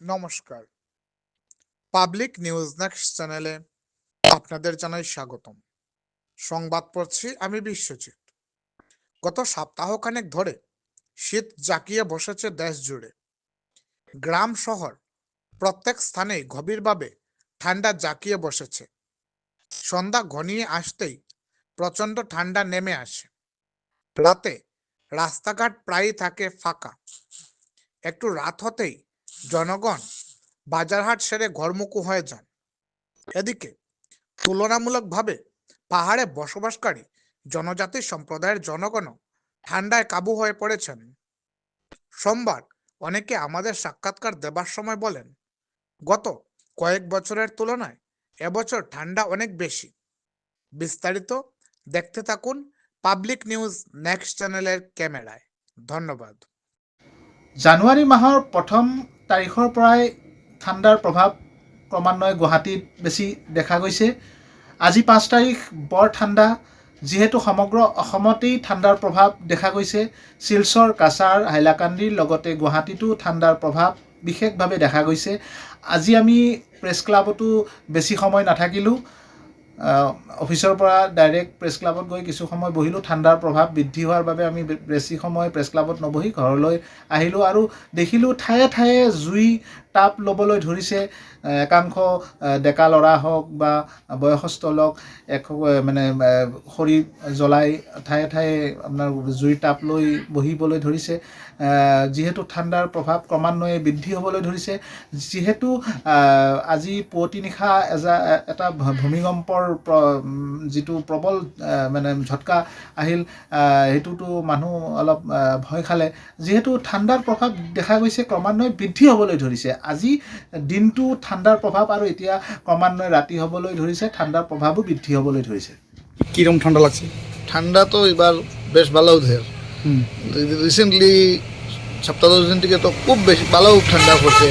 নমস্কার। Public news next চ্যানেলে আপনাদের জানাই স্বাগতম। সংবাদ পড়ছি আমি বিশ্বজিৎ। গত সপ্তাহখানেক ধরে শীত জাঁকিয়ে বসেছে দেশ জুড়ে। গ্রাম শহর প্রত্যেক স্থানেই গভীরভাবে ঠান্ডা জাঁকিয়ে বসেছে। সন্ধ্যা ঘনিয়ে আসতেই প্রচণ্ড ঠান্ডা নেমে আসে। রাতে রাস্তাঘাট প্রায়ই থাকে ফাঁকা। একটু রাত হতেই জনগণ বাজারহাট সেরে ঘরমুখো হয়ে যান। এদিকে তুলনামূলকভাবে পাহাড়ে বসবাসকারী জনজাতি সম্প্রদায়ের জনগণও ঠান্ডায় কাবু হয়ে পড়েছেন। সোমবার অনেকে আমাদের সাক্ষাৎকার দেবার সময় বলেন, গত কয়েক বছরের তুলনায় এবছর ঠান্ডা অনেক বেশি। বিস্তারিত দেখতে থাকুন পাবলিক নিউজ নেক্সট চ্যানেলের ক্যামেরায়। ধন্যবাদ। জানুৱাৰী মাহৰ প্ৰথম তাৰিখৰ পৰাই ঠাণ্ডাৰ প্ৰভাৱ ক্ৰমান্বয়ে গুৱাহাটীত বেছি দেখা গৈছে। আজি 5 তাৰিখ বৰ ঠাণ্ডা, যিহেতু সমগ্ৰ অসমতেই ঠাণ্ডাৰ প্ৰভাৱ দেখা গৈছে। শিলচৰ, কাছাৰ, হাইলাকান্দিৰ লগতে গুৱাহাটীতো ঠাণ্ডাৰ প্ৰভাৱ বিশেষভাৱে দেখা গৈছে। আজি আমি প্ৰেছ ক্লাবতো বেছি সময় নাথাকিলোঁ। অফিচৰ পৰা ডাইৰেক্ট প্ৰেছ ক্লাবত গৈ কিছু সময় বহিলোঁ। ঠাণ্ডাৰ প্ৰভাৱ বৃদ্ধি হোৱাৰ বাবে আমি বেছি সময় প্ৰেছ ক্লাবত নবহি ঘৰলৈ আহিলোঁ আৰু দেখিলোঁ ঠায়ে ঠায়ে জুই তাপ ল'বলৈ ধৰিছে। একাংশ ডেকা ল'ৰা হওক বা বয়সস্থ লোক খৰি জ্বলাই ঠায়ে ঠায়ে আপোনাৰ জুইৰ তাপ লৈ বহিবলৈ ধৰিছে। যিহেতু ঠাণ্ডাৰ প্ৰভাৱ ক্ৰমান্বয়ে বৃদ্ধি হ'বলৈ ধৰিছে। যিহেতু আজি পুৱতি নিশা এটা ভূমিকম্পৰ যিটো প্ৰবল ঝটকা আহিল, সেইটোতো মানুহ অলপ ভয় খালে। যিহেতু ঠাণ্ডাৰ প্ৰভাৱ দেখা গৈছে ক্ৰমান্বয়ে বৃদ্ধি হ'বলৈ ধৰিছে। আজি দিনটো ঠাণ্ডাৰ প্রভাব আর এতিয়া ক্রমান্বয়ে রাতে হবলৈ ধরিছে, ঠান্ডার প্রভাবও বৃদ্ধি হবলৈ ধরিছে। কিরকম ঠান্ডা লাগছে? ঠান্ডা তো এবার বেশ ভালো ধের। রিসেন্টলি সপ্তাহ 10 দিন থেকে তো খুব বেশি ভালো ঠান্ডা পড়ছে,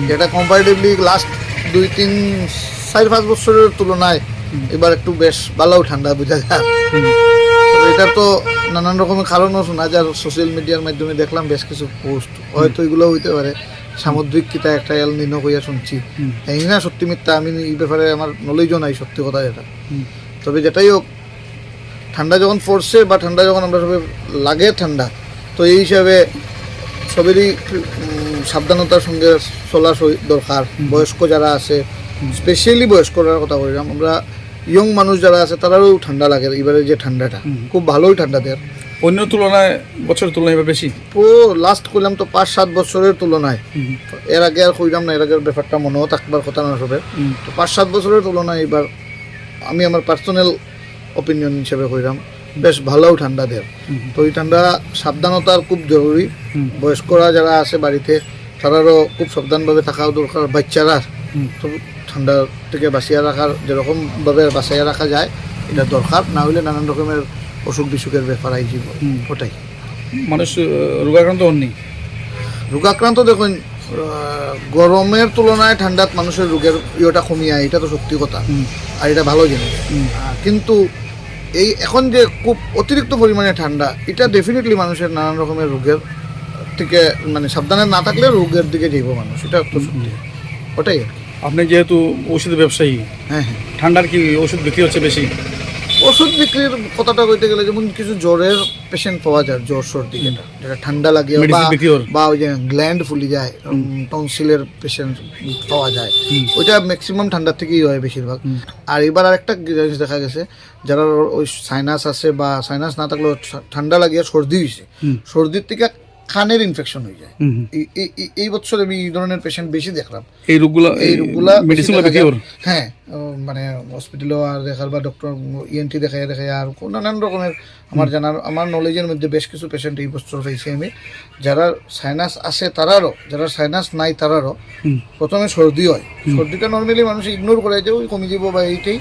যেটা কম্পারেটিভলি লাস্ট 2-3-4-5 বছরের তুলনায় এবার একটু বেশ ভালো ঠান্ডা বোঝা যায়। এটা তো নানান রকমের কারণও শোনা যায়, সোশ্যাল মিডিয়ার মাধ্যমে দেখলাম বেশ কিছু পোস্ট, হয়তো এগুলো হইতে পারে সামুদ্রিক কিতা একটা এল নিনো কইয়া শুনছি। এই না সত্যি মিথ্যা আমি এই ব্যাপারে আমার নলেজও নাই সত্যি কথা যেটা। তবে যেটাই হোক, ঠান্ডা যখন পড়ছে বা ঠান্ডা যখন আমরা সবাই লাগে ঠান্ডা, তো এই হিসাবে সবেরই সাবধানতার সঙ্গে চলা দরকার। বয়স্ক যারা আছে, স্পেশালি বয়স্করার কথা বললাম, আমরা ইয়ং মানুষ যারা আছে তারাও ঠান্ডা লাগে। এবারে যে ঠান্ডাটা খুব ভালোই ঠান্ডা দেয়, অন্য তুলনায় বছরের তুলনায় এবার বেশি। ও লাস্ট করলাম তো 5-7 বছরের তুলনায়, এর আগে আর কইলাম না, এর আগের ব্যাপারটা মনেও থাকবার কথা না সবের। তো 5-7 বছরের তুলনায় এবার আমি আমার পার্সোনাল অপিনিয়ন হিসেবে কইলাম বেশ ভালোও ঠান্ডা দেয়। তো এই ঠান্ডা সাবধানতার খুব জরুরি। বয়স্করা যারা আছে বাড়িতে তারারও খুব সাবধানভাবে থাকাও দরকার। বাচ্চারা তো ঠান্ডা থেকে বাঁচিয়ে রাখার যেরকমভাবে বাঁচিয়ে রাখা যায় এটা দরকার, না হলে নানান রকমের অসুখ বিসুখের ব্যাপার আইব। ওটাই মানুষ রোগাক্রান্ত হননি। রোগাক্রান্ত দেখুন, গরমের তুলনায় ঠান্ডাত মানুষের রোগের ইয়েটা কমিয়ে, এটা তো সত্যি কথা আর এটা ভালো জিনিস। কিন্তু এই এখন যে খুব অতিরিক্ত পরিমাণে ঠান্ডা, এটা ডেফিনেটলি মানুষের নানান রকমের রোগের থেকে সাবধানে না থাকলে রোগের দিকে যাইব মানুষ, এটা তো সত্যি। ওটাই আর কি। আপনি যেহেতু ওষুধ ব্যবসায়ী, হ্যাঁ, ঠান্ডার কি ওষুধ বিক্রি হচ্ছে বেশি? ওষুধ বিক্রির কথাটা কইতে গেলে যেমন কিছু জ্বরের পেশেন্ট পাওয়া যায়, জ্বর সর্দি যেটা ঠান্ডা লাগে বা ওই যে গ্ল্যান্ড ফুলি যায়, টনসিলের পেশেন্ট পাওয়া যায়, ওইটা ম্যাক্সিমাম ঠান্ডার থেকেই হয় বেশিরভাগ। আর এবার আরেকটা জিনিস দেখা গেছে, যারা ওই সাইনাস আছে বা সাইনাস না থাকলেও ঠান্ডা লাগিয়ে সর্দি হয়েছে, সর্দির থেকে খানের ইনফেকশন হয়ে যায়। এই বছর আমি এই ধরনের পেশেন্ট বেশি দেখলাম। এই রোগগুলা মেডিসিনগুলো বিক্রি কর। হ্যাঁ, মানে হসপিটালও আর দেখার বা ডক্টর ইএনটি দেখাই আর নানান রকমের আমার নলেজের মধ্যে বেশ কিছু পেশেন্ট এই বছর পাইছি আমি, যারা সাইনাস আছে তারারও, যারা সাইনাস নাই তারারও প্রথমে সর্দি হয়। সর্দিটা নর্মালি মানুষ ইগনোর করে যে ওই কমে যাব বা এইটাই,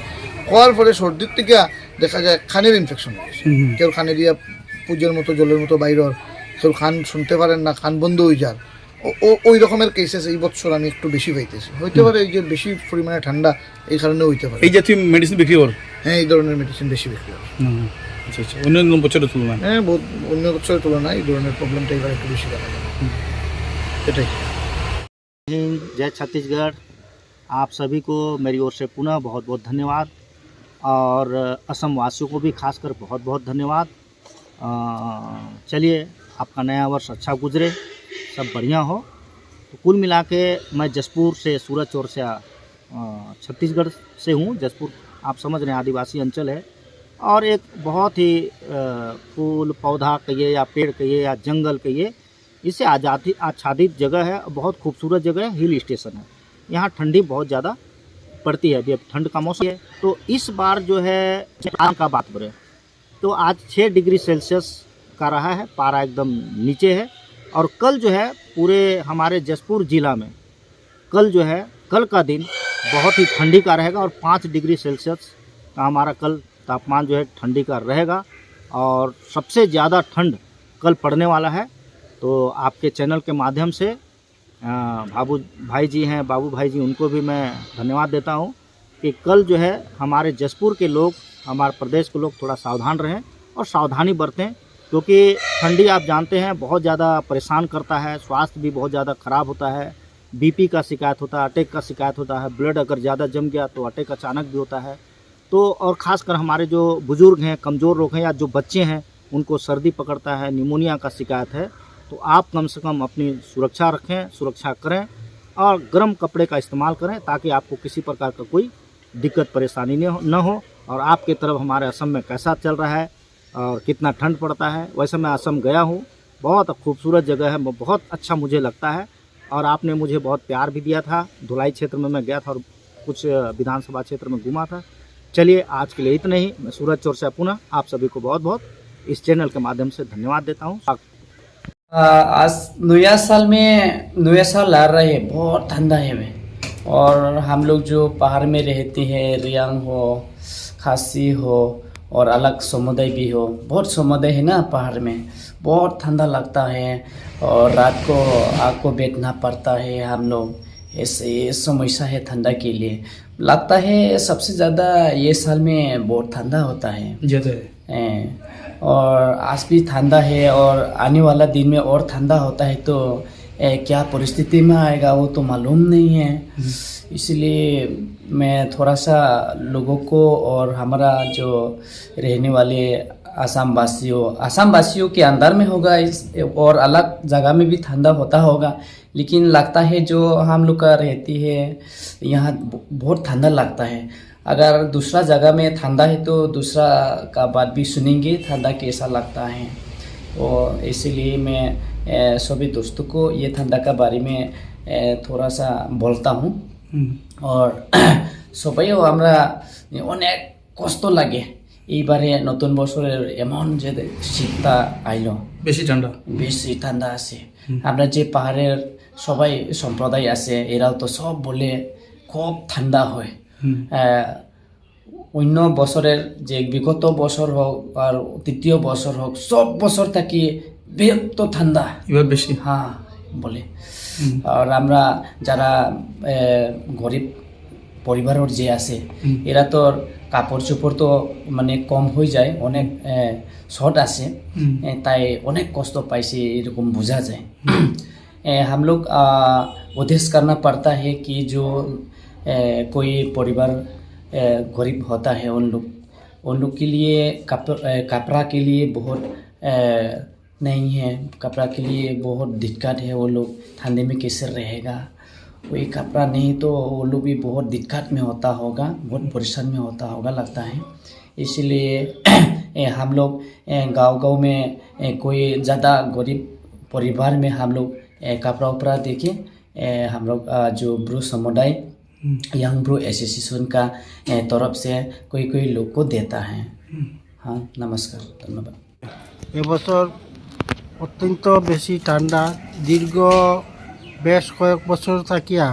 হওয়ার পরে সর্দির থেকে দেখা যায় খানের ইনফেকশন হয়েছে। কেউ খানে দিয়া পুজোর মতো জলের মতো বাইরের, কেউ খান শুনতে পারেন না, খান বন্ধ হয়ে যান। ওই রকমের কেসেস এই বছর আমি একটু বেশি পাইতেছি। হইতে পারে এই যে বেশি পরিমাণে ঠান্ডা এই কারণে হইতে পারে। এই জাতীয় মেডিসিন বিক্রি কর? হ্যাঁ, এই ধরনের মেডিসিন বেশি বিক্রি হয়। আচ্ছা আচ্ছা, অন্য বছরের তুলনায়? হ্যাঁ, অন্য বছরের তুলনায় এই ধরনের প্রবলেমটা এবার একটু বেশি দেখা যায়। এটাই। हिंद, जय छत्तीसगढ़। आप सभी को मेरी ओर से पुनः बहुत बहुत धन्यवाद और असम वासियों को भी खासकर बहुत बहुत धन्यवाद। चलिए, आपका नया वर्ष अच्छा गुजरे, सब बढ़िया हो। तो कुल मिला के मैं जसपुर से, सूरत चौरसिया छत्तीसगढ़ से हूँ। जसपुर आप समझ रहे हैं आदिवासी अंचल है और एक बहुत ही फूल पौधा कहिए या पेड़ कहिए या जंगल कहिए, इससे आच्छादित जगह है, बहुत खूबसूरत जगह है, हिल स्टेशन है। यहाँ ठंडी बहुत ज़्यादा पड़ती है, अभी ठंड का मौसम है। तो इस बार जो है आज का बात करें तो आज 6 डिग्री सेल्सियस का रहा है, पारा एकदम नीचे है। और कल जो है पूरे हमारे जसपुर ज़िला में कल का दिन बहुत ही ठंडी का रहेगा और 5 डिग्री सेल्सियस का हमारा कल तापमान जो है ठंडी का रहेगा और सबसे ज़्यादा ठंड कल पड़ने वाला है। तो आपके चैनल के माध्यम से बाबू भाई जी, उनको भी मैं धन्यवाद देता हूं कि कल जो है हमारे जसपुर के लोग, हमारे प्रदेश के लोग थोड़ा सावधान रहें और सावधानी बरतें, क्योंकि ठंडी आप जानते हैं बहुत ज़्यादा परेशान करता है, स्वास्थ्य भी बहुत ज़्यादा ख़राब होता है, बीपी का शिकायत होता है, अटैक का शिकायत होता है, ब्लड अगर ज़्यादा जम गया तो अटैक अचानक भी होता है। तो और ख़ासकर हमारे जो बुज़ुर्ग हैं, कमज़ोर लोग हैं या जो बच्चे हैं, उनको सर्दी पकड़ता है, निमोनिया का शिकायत है। तो आप कम से कम अपनी सुरक्षा रखें, सुरक्षा करें और गर्म कपड़े का इस्तेमाल करें ताकि आपको किसी प्रकार का कोई दिक्कत परेशानी न हो। और आपके तरफ हमारे असम में कैसा चल रहा है और कितना ठंड पड़ता है। वैसे मैं असम गया हूँ, बहुत खूबसूरत जगह है, बहुत अच्छा मुझे लगता है और आपने मुझे बहुत प्यार भी दिया था। धुलाई क्षेत्र में मैं गया था और कुछ विधानसभा क्षेत्र में घूमा था। चलिए, आज के लिए इतना ही। मैं सूरत चौरसिया पुनः आप सभी को बहुत बहुत इस चैनल के माध्यम से धन्यवाद देता हूँ। आज नया साल आ रहा है, बहुत ठंडा है में। और हम लोग जो पहाड़ में रहते हैं, रियांग हो, खासी हो और अलग समुदाय भी हो, बहुत समुदाय है ना पहाड़ में, बहुत ठंडा लगता है और रात को आग को बैठना पड़ता है। हम लोग ऐसे समस्या है ठंडा के लिए, लगता है सबसे ज़्यादा ये साल में बहुत ठंडा होता है ज़्यादा है। और आज भी ठंडा है और आने वाला दिन में और ठंडा होता है। तो क्या परिस्थिति में आएगा वो तो मालूम नहीं है। इसलिए मैं थोड़ा सा लोगों को और हमारा जो रहने वाले आसाम वासियों के अंदर में होगा और अलग जगह में भी ठंडा होता होगा, लेकिन लगता है जो हम लोग का रहती है यहाँ बहुत ठंडा लगता है। अगर दूसरा जगह में ठंडा है तो दूसरा का बात भी सुनेंगे ठंडा कैसा लगता है। और इसीलिए मैं सभी दोस्तों को ये ठंडा का बारे में थोड़ा सा बोलता हूँ। और सबाई हमरा अनेक कष्ट लागे এইবারে নতুন বছরের এমন যে শীতটা আইলো, বেশি ঠান্ডা আছে। আমরা যে পাহাড়ের সবাই সম্প্রদায় আছে এরাও তো সব বলে খুব ঠান্ডা হয়। অন্য বছরের যে বিগত বছর হোক আর তৃতীয় বছর হোক, সব বছর থাকি বেশ ঠান্ডা এবার বেশি হ্যাঁ বলে। আর আমরা যারা গরিব পরিবারের যে আছে এরা তো কাপড় চোপড় তো মানে কম হয়ে যায়, অনেক শর্ট আছে, তাই অনেক কষ্ট পাইছে এরকম বোঝা যায়। हम लोग उद्देश्य करना पड़ता है कि जो कोई परिवार गरीब होता है उन लोग के लिए कपड़ा के लिए बहुत नहीं है, कपड़ा के लिए बहुत दिक्कत है। वो लोग ठंडे में कैसे रहेगा, कोई कपड़ा नहीं तो वो लोग भी बहुत दिक्कत में होता होगा, बहुत परेशान में होता होगा लगता है। इसलिए हम लोग गांव में कोई ज़्यादा गरीब परिवार में हम लोग कपड़ा उपड़ा देके हम लोग जो ब्रू समुदाय यंग ब्रू एसोसिएशन का तरफ से कोई लोग को देता है। हाँ, नमस्कार, धन्यवाद। এবছর অত্যন্ত বেশি ঠান্ডা, দীর্ঘ বেশ কয়েক বছর থাকিয়া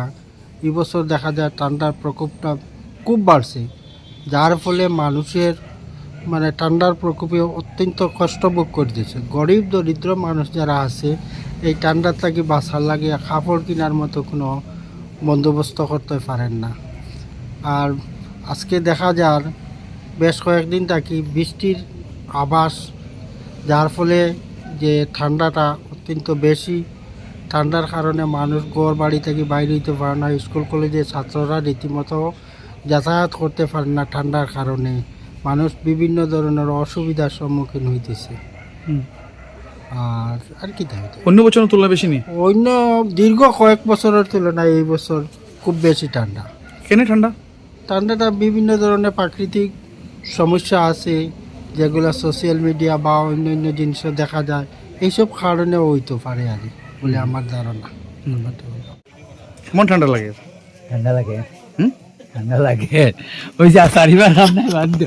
এবছর দেখা যায় ঠান্ডার প্রকোপটা খুব বাড়ছে, যার ফলে মানুষের মানে ঠান্ডার প্রকোপে অত্যন্ত কষ্ট ভোগ করতেছে। গরিব দরিদ্র মানুষ যারা আছে এই ঠান্ডার থাকি বাঁচার লাগে কাপড় কেনার মতো কোনো বন্দোবস্ত করতে পারেন না। আর আজকে দেখা যার বেশ কয়েকদিন থাকি বৃষ্টির আভাস, যার ফলে যে ঠান্ডাটা অত্যন্ত বেশি ঠান্ডার কারণে মানুষ ঘর বাড়ি থেকে বাইরে হইতে পারে না, স্কুল কলেজের ছাত্ররা রীতিমতো যাতায়াত করতে পারে না ঠান্ডার কারণে। মানুষ বিভিন্ন ধরনের অসুবিধার সম্মুখীন হইতেছে। আর কি থাকে, অন্য বছরের তুলনায় বেশি নেই অন্য দীর্ঘ কয়েক বছরের তুলনায় এই বছর খুব বেশি ঠান্ডা। কেন ঠান্ডা? ঠান্ডাটা বিভিন্ন ধরনের প্রাকৃতিক সমস্যা আছে, যেগুলো সোশ্যাল মিডিয়া বা অন্যান্য জিনিসও দেখা যায়, এইসব কারণেও হইতে পারে আর কি বলে আমার ধারণা। কেমন ঠান্ডা লাগে? ঠান্ডা লাগে, হুম? ঠান্ডা লাগে, ওই যে চারিবার আপনার বাধ্য